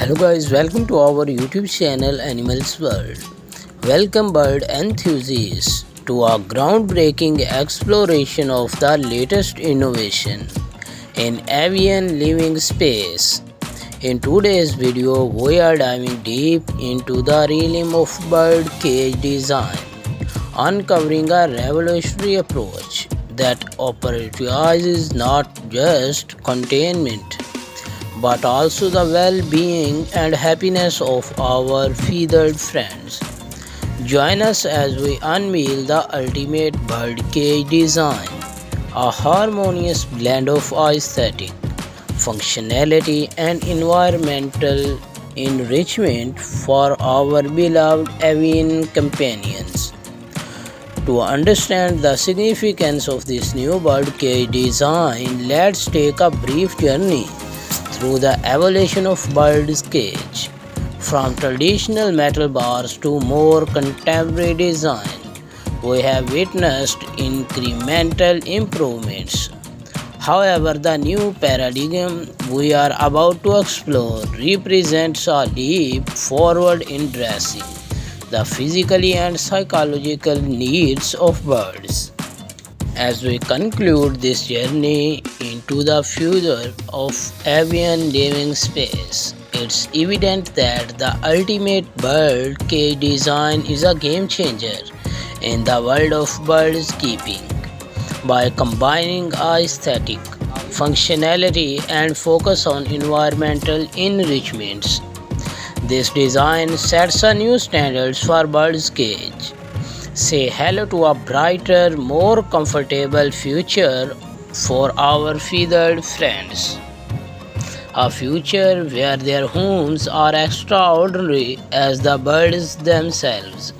Hello guys, welcome to our YouTube channel Animals World. Welcome bird enthusiasts to a groundbreaking exploration of the latest innovation in avian living space. In today's video, we are diving deep into the realm of bird cage design, uncovering a revolutionary approach that prioritizes not just containment but also the well-being and happiness of our feathered friends. Join us as we unveil the ultimate bird cage design, a harmonious blend of aesthetic, functionality, and environmental enrichment for our beloved avian companions. To understand the significance of this new bird cage design, let's take a brief journey through the evolution of bird's cage. From traditional metal bars to more contemporary design, we have witnessed incremental improvements. However, the new paradigm we are about to explore represents a leap forward in addressing the physical and psychological needs of birds. As we conclude this journey into the future of avian living space, it's evident that the ultimate bird cage design is a game changer in the world of bird keeping. By combining aesthetic, functionality, and focus on environmental enrichments, this design sets a new standards for bird's cage. Say hello to a brighter, more comfortable future for our feathered friends. A future where their homes are extraordinary as the birds themselves.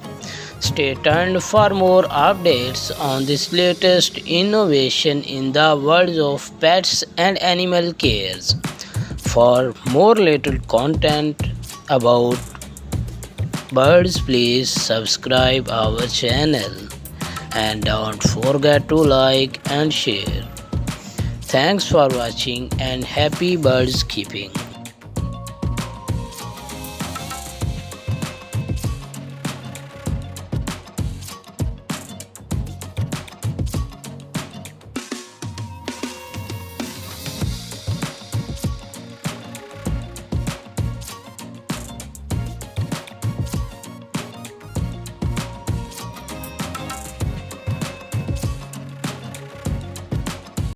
Stay tuned for more updates on this latest innovation in the world of pets and animal cares. For more little content about birds, please subscribe our channel and don't forget to like and share. Thanks for watching and happy birds keeping.